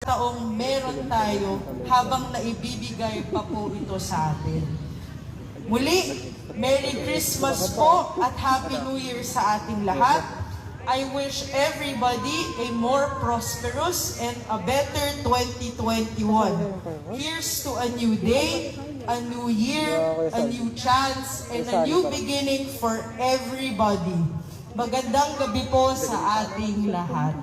taong meron tayo habang naibibigay pa po ito sa atin. Muli, Merry Christmas po at Happy New Year sa ating lahat. I wish everybody a more prosperous and a better 2021. Here's to a new day, a new year, a new chance, and a new beginning for everybody. Magandang gabi po sa ating lahat.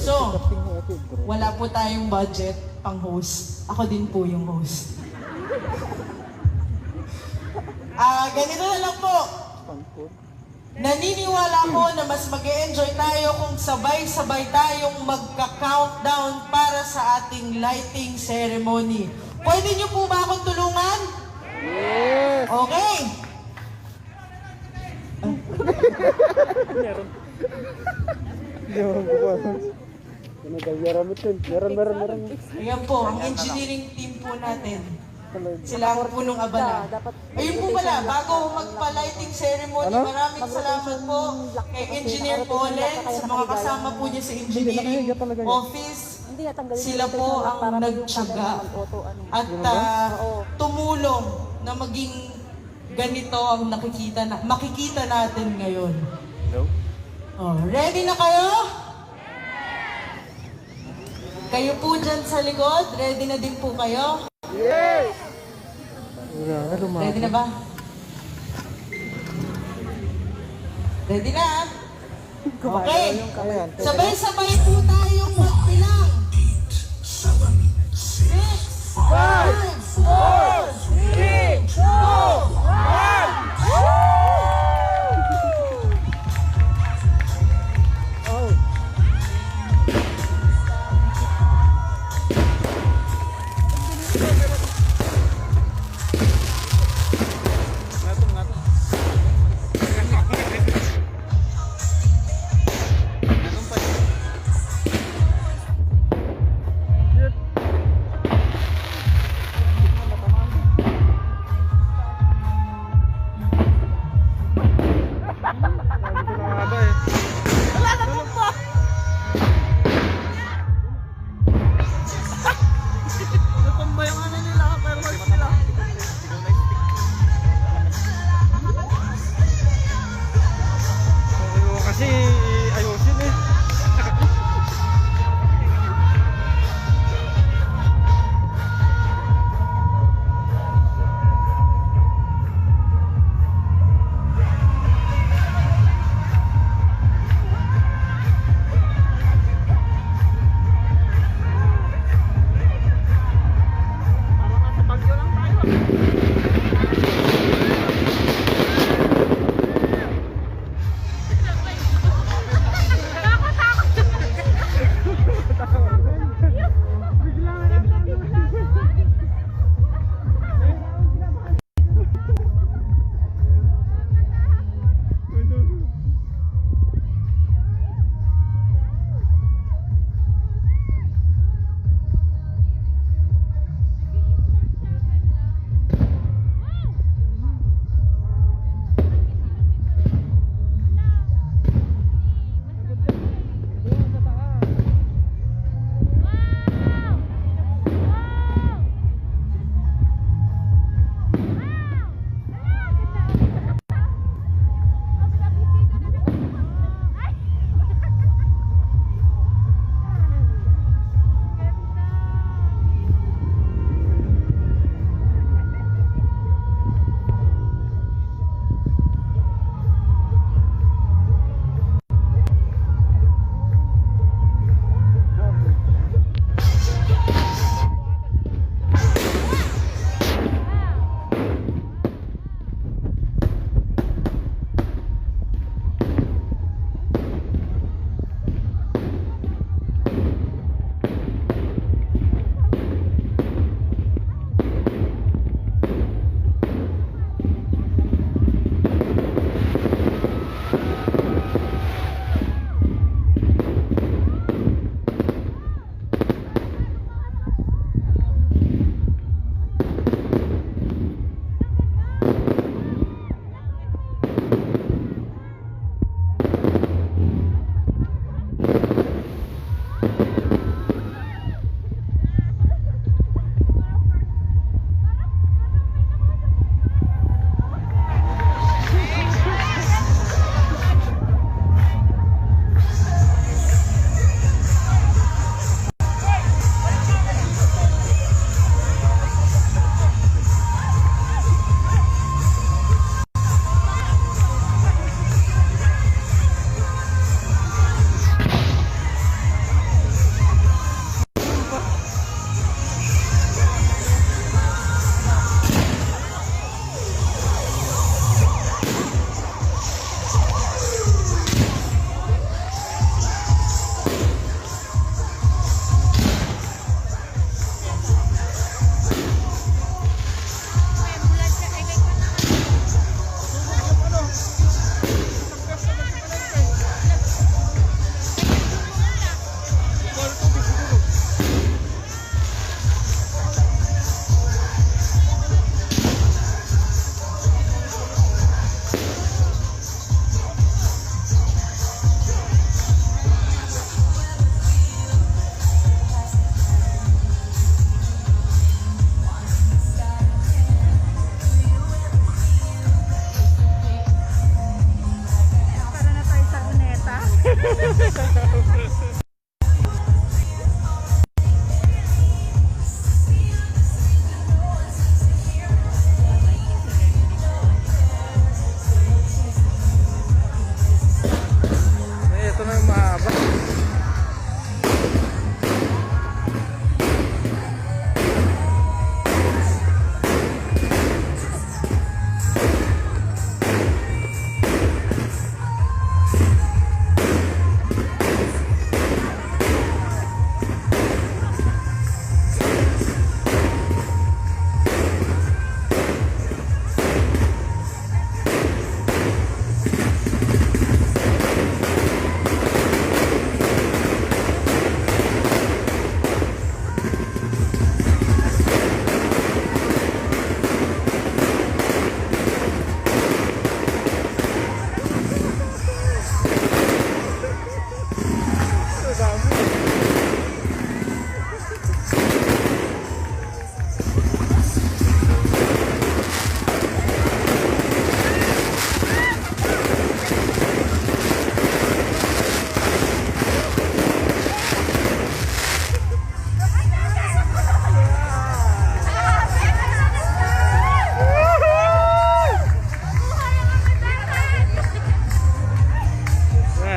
So, wala po tayong budget pang host. Ako din po yung host. Ganito na lang po. Naniniwala ko na mas mag-e-enjoy tayo kung sabay-sabay tayong magka-countdown para sa ating lighting ceremony. Pwede niyo po ba akong tulungan? Yes! Okay. Meron. Ayan po, ang engineering team po natin. Sila ang punong abala. Ayun po pala, bago magpa-lighting ceremony, maraming salamat po kay Engineer Polen, sa mga kasama po niya sa engineering office. Sila po ang nagtyaga at tumulong na maging ganito ang makikita natin ngayon. Oh, ready na kayo? Kayo po dyan sa likod, ready na din po kayo? Yes! Ready na ba? Ready na? Okay. Sabay-sabay po tayong magpilang. 6, 5, 4, 3, 2, 1.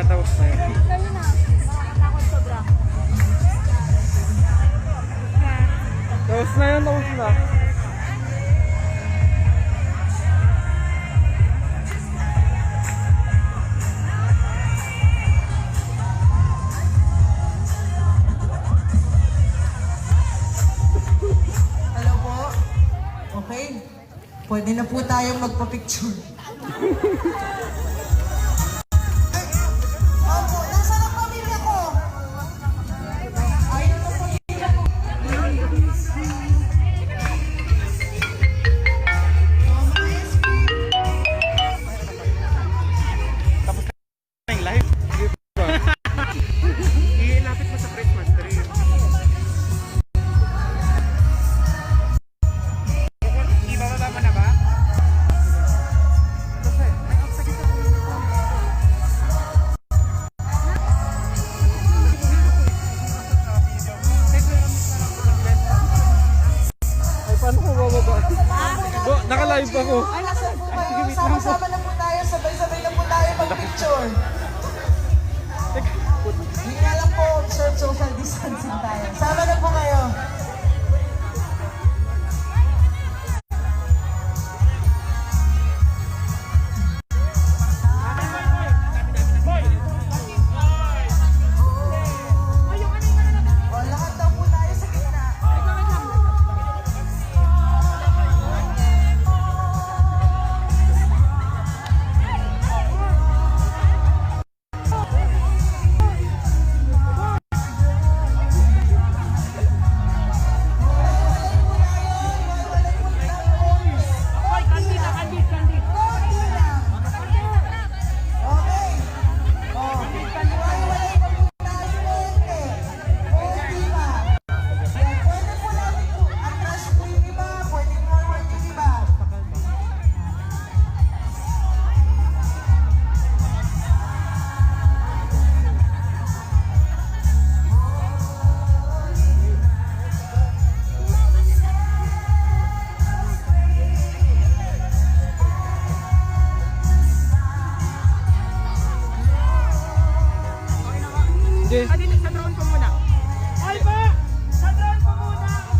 Tapos na yun. Tapos na yun, tapos na. Hello po? Okay. Pwede na po tayong magpa-picture. Opo, nasa ang pamilya ko? Ayun na po. Yung live. Ilapit mo sa Christmas tree. Ibababa mo na ba? Ay, paano ko bababa? Naka-live ako. Ay, nasan po kayo? Sama-sama na po tayo. Sabay-sabay na po tayo mag-picture. Hindi nga lang po, observe social distancing tayo. Sama na po kayo. O, lahat daw po tayo sa gitna. Sige. Sa drone ko muna. Ay ba? Sa drone ko muna.